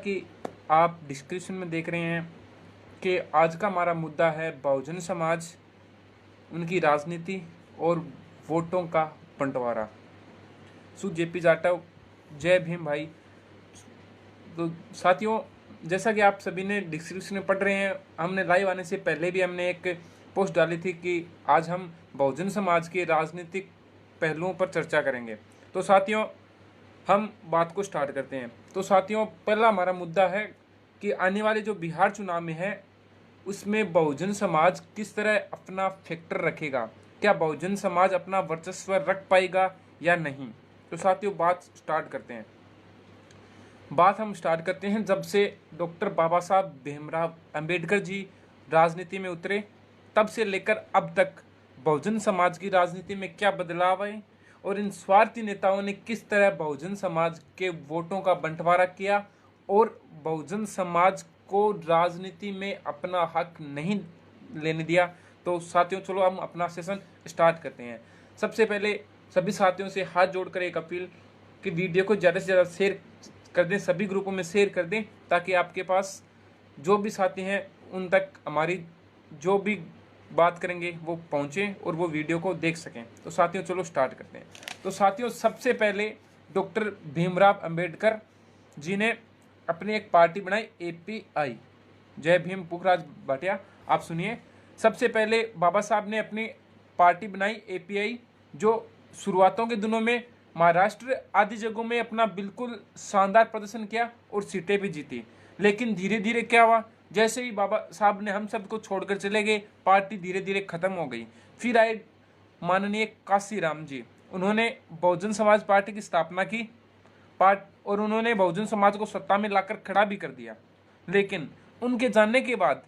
कि आप डिस्क्रिप्शन में देख रहे हैं कि आज का हमारा मुद्दा है बहुजन समाज, उनकी राजनीति और वोटों का बंटवारा। सु जेपी जाटव, जय भीम भाई। तो साथियों, जैसा कि आप सभी ने डिस्क्रिप्शन में पढ़ रहे हैं, हमने लाइव आने से पहले भी हमने एक पोस्ट डाली थी कि आज हम बहुजन समाज के राजनीतिक पहलुओं पर चर्चा करेंगे। तो साथियों, हम बात को स्टार्ट करते हैं। तो साथियों, पहला हमारा मुद्दा है कि आने वाले जो बिहार चुनाव में है उसमें बहुजन समाज किस तरह अपना फैक्टर रखेगा, क्या बहुजन समाज अपना वर्चस्व रख पाएगा या नहीं। तो साथियों, बात हम स्टार्ट करते हैं जब से डॉक्टर बाबा साहब भीमराव अंबेडकर जी राजनीति में उतरे, तब से लेकर अब तक बहुजन समाज की राजनीति में क्या बदलाव आए और इन स्वार्थी नेताओं ने किस तरह बहुजन समाज के वोटों का बंटवारा किया और बहुजन समाज को राजनीति में अपना हक नहीं लेने दिया। तो साथियों, चलो हम अपना सेशन स्टार्ट करते हैं। सबसे पहले सभी साथियों से हाथ जोड़कर एक अपील कि वीडियो को ज़्यादा से ज़्यादा शेयर कर दें, सभी ग्रुपों में शेयर कर दें, ताकि आपके पास जो भी साथी हैं उन तक हमारी जो भी बात करेंगे वो पहुँचे और वो वीडियो को देख सकें। तो साथियों, चलो स्टार्ट करते हैं। तो साथियों, सबसे पहले डॉक्टर भीमराव अंबेडकर जी ने अपनी एक पार्टी बनाई, एपीआई, जय भीम पुखराज भाटिया। आप सुनिए, सबसे पहले बाबा साहब ने अपनी पार्टी बनाई एपीआई, जो शुरुआतों के दिनों में महाराष्ट्र आदि जगहों में अपना बिल्कुल शानदार प्रदर्शन किया और सीटें भी जीती। लेकिन धीरे धीरे क्या हुआ, जैसे ही बाबा साहब ने हम सबको छोड़कर चले गए, पार्टी धीरे धीरे खत्म हो गई। फिर आए माननीय काशीराम जी, उन्होंने बहुजन समाज पार्टी की स्थापना की और उन्होंने बहुजन समाज को सत्ता में लाकर खड़ा भी कर दिया। लेकिन उनके जाने के बाद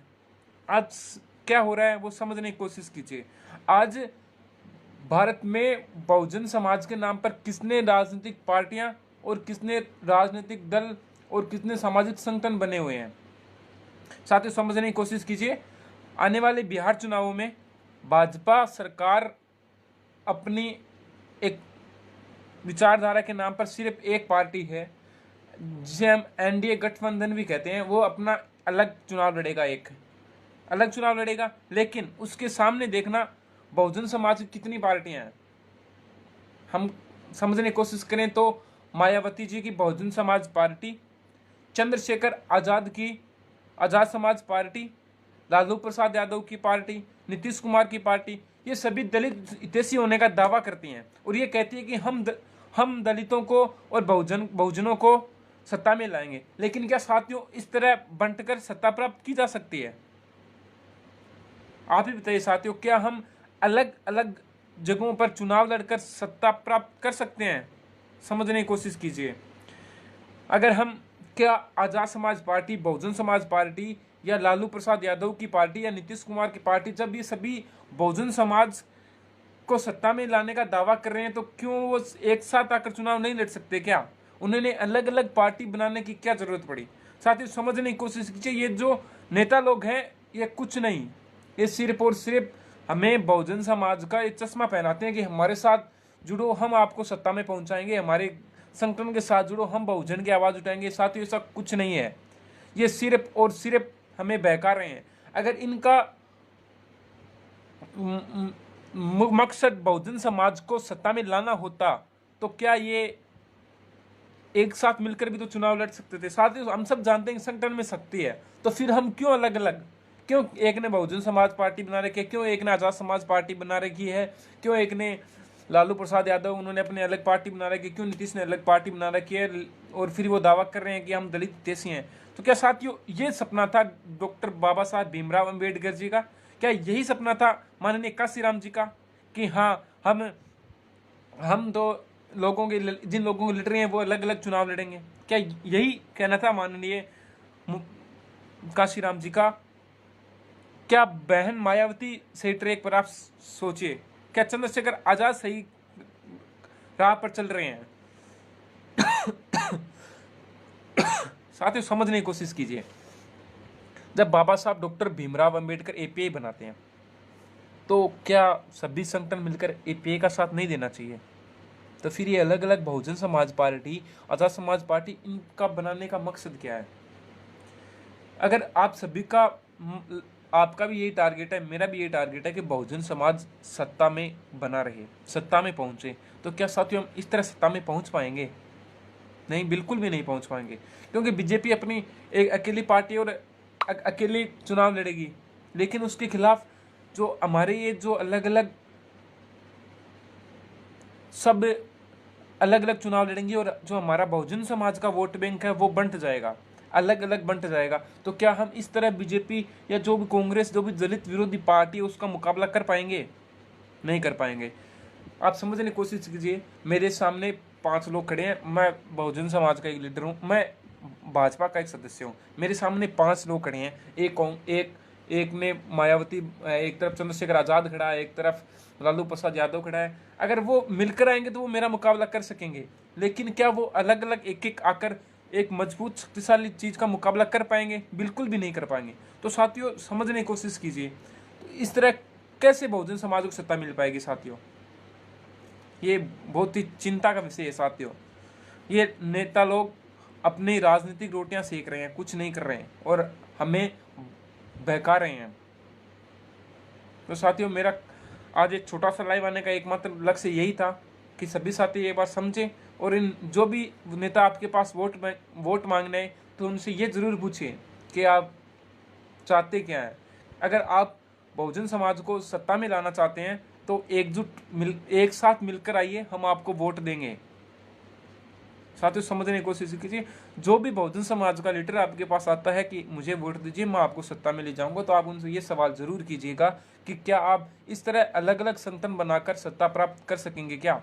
आज क्या हो रहा है वो समझने की कोशिश कीजिए। आज भारत में बहुजन समाज के नाम पर किसने राजनीतिक पार्टियां और किसने राजनीतिक दल और कितने सामाजिक संगठन बने हुए हैं, साथियों समझने की कोशिश कीजिए। आने वाले बिहार चुनावों में भाजपा सरकार अपनी एक विचारधारा के नाम पर सिर्फ एक पार्टी है जिसे हम एनडीए गठबंधन भी कहते हैं, वो अपना अलग चुनाव लड़ेगा, एक अलग चुनाव लड़ेगा। लेकिन उसके सामने देखना बहुजन समाज की कितनी पार्टियां हैं। हम समझने की कोशिश करें तो मायावती जी की बहुजन समाज पार्टी, चंद्रशेखर आजाद की आजाद समाज पार्टी, लालू प्रसाद यादव की पार्टी, नीतीश कुमार की पार्टी, ये सभी दलित हितैषी होने का दावा करती हैं और ये कहती है कि हम दलितों को और बहुजनों को सत्ता में लाएंगे। लेकिन क्या साथियों, इस तरह बंटकर सत्ता प्राप्त की जा सकती है? आप ही बताइए साथियों, क्या हम अलग अलग जगहों पर चुनाव लड़कर सत्ता प्राप्त कर सकते हैं? समझने की कोशिश कीजिए। अगर हम क्या आजाद समाज पार्टी, बहुजन समाज पार्टी या लालू प्रसाद यादव की पार्टी या नीतीश कुमार की पार्टी, जब ये सभी बहुजन समाज को सत्ता में लाने का दावा कर रहे हैं, तो क्यों वो एक साथ आकर चुनाव नहीं लड़ सकते? क्या उन्होंने अलग अलग पार्टी बनाने की क्या जरूरत पड़ी? साथियों समझने की कोशिश कीजिए, ये जो नेता लोग हैं ये कुछ नहीं, ये सिर्फ और सिर्फ हमें बहुजन समाज का ये चश्मा पहनाते हैं कि हमारे साथ जुड़ो, हम आपको सत्ता में पहुंचाएंगे, हमारे संगठन के साथ जुड़ो, हम बहुजन की आवाज़ उठाएंगे। साथियों ऐसा कुछ नहीं है, ये सिर्फ और सिर्फ हमें बहका रहे हैं। अगर इनका मकसद बहुजन समाज को सत्ता में लाना होता तो क्या ये एक साथ मिलकर भी तो चुनाव लड़ सकते थे? साथियों हम सब जानते हैं संगठन में शक्ति है, तो फिर हम क्यों अलग अलग, क्यों एक ने बहुजन समाज पार्टी बना रखी है, क्यों एक ने आजाद समाज पार्टी बना रखी है, क्यों एक ने लालू प्रसाद यादव उन्होंने अपने अलग पार्टी बना रखी है, क्यों नीतीश ने अलग पार्टी बना रखी है और फिर वो दावा कर रहे हैं कि हम दलित हितैषी हैं? तो क्या साथियों ये सपना था डॉक्टर बाबा साहब भीमराव अंबेडकर जी का? क्या यही सपना था माननीय काशीराम जी का कि हाँ हम तो लोगों के जिन लोगों को लड़ रहे हैं वो अलग अलग चुनाव लड़ेंगे? क्या यही कहना था माननीय काशीराम जी का? क्या बहन मायावती सही ट्रैक पर? आप सोचिए, क्या चंद्रशेखर आजाद सही राह पर चल रहे हैं? साथियों समझने की कोशिश कीजिए, जब बाबा साहब डॉक्टर भीमराव अंबेडकर एपीआई बनाते हैं तो क्या सभी संगठन मिलकर एपीआई का साथ नहीं देना चाहिए? तो फिर ये अलग अलग बहुजन समाज पार्टी, आजाद समाज पार्टी, इनका बनाने का मकसद क्या है? अगर आप सभी का आपका भी यही टारगेट है, मेरा भी यही टारगेट है कि बहुजन समाज सत्ता में बना रहे, सत्ता में पहुंचे, तो क्या साथियों हम इस तरह सत्ता में पहुंच पाएंगे? नहीं, बिल्कुल भी नहीं पहुंच पाएंगे, क्योंकि बीजेपी अपनी एक अकेली पार्टी और अकेले चुनाव लड़ेगी, लेकिन उसके खिलाफ जो हमारे ये जो अलग अलग सब अलग अलग चुनाव लड़ेंगे और जो हमारा बहुजन समाज का वोट बैंक है वो बंट जाएगा, अलग अलग बंट जाएगा। तो क्या हम इस तरह बीजेपी या जो भी कांग्रेस, जो भी दलित विरोधी पार्टी है, उसका मुकाबला कर पाएंगे? नहीं कर पाएंगे। आप समझने की कोशिश कीजिए, मेरे सामने 5 लोग खड़े हैं, मैं बहुजन समाज का एक लीडर हूँ, मैं भाजपा का एक सदस्य हूँ, मेरे सामने 5 लोग खड़े हैं, एक ने मायावती, एक तरफ चंद्रशेखर आजाद खड़ा है, एक तरफ लालू प्रसाद यादव खड़ा है। अगर वो मिलकर आएंगे तो वो मेरा मुकाबला कर सकेंगे, लेकिन क्या वो अलग अलग एक एक आकर एक मजबूत शक्तिशाली चीज का मुकाबला कर पाएंगे? बिल्कुल भी नहीं कर पाएंगे। तो साथियों समझने की कोशिश कीजिए, तो इस तरह कैसे बहुजन समाज को सत्ता मिल पाएगी साथियों? ये बहुत ही चिंता का विषय है साथियों। ये नेता लोग अपनी राजनीतिक रोटियां सेक रहे हैं, कुछ नहीं कर रहे हैं और हमें बहका रहे हैं। तो साथियों मेरा आज एक छोटा सा लाइव आने का एकमात्र लक्ष्य यही था कि सभी साथी ये बात समझें, और इन जो भी नेता आपके पास वोट मांगने हैं तो उनसे ये जरूर पूछिए कि आप चाहते क्या हैं। अगर आप बहुजन समाज को सत्ता में लाना चाहते हैं तो एक साथ मिलकर आइए, हम आपको वोट देंगे। साथियों समझने की कोशिश कीजिए, जो भी बहुजन समाज का लीडर आपके पास आता है कि मुझे वोट दीजिए, मैं आपको सत्ता में ले जाऊंगा, तो आप उनसे ये सवाल जरूर कीजिएगा कि क्या आप इस तरह अलग अलग संगठन बनाकर सत्ता प्राप्त कर सकेंगे क्या?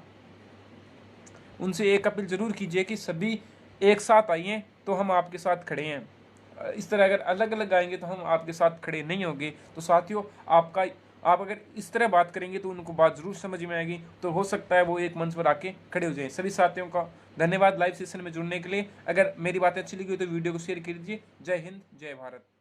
उनसे एक अपील जरूर कीजिए कि सभी एक साथ आइए तो हम आपके साथ खड़े हैं। इस तरह अगर अलग अलग आएंगे तो हम आपके साथ खड़े नहीं होंगे। तो साथियों आप अगर इस तरह बात करेंगे तो उनको बात जरूर समझ में आएगी, तो हो सकता है वो एक मंच पर आके खड़े हो जाएं। सभी साथियों का धन्यवाद लाइव सेशन में जुड़ने के लिए। अगर मेरी बातें अच्छी लगी हो तो वीडियो को शेयर कीजिए। जय हिंद, जय भारत।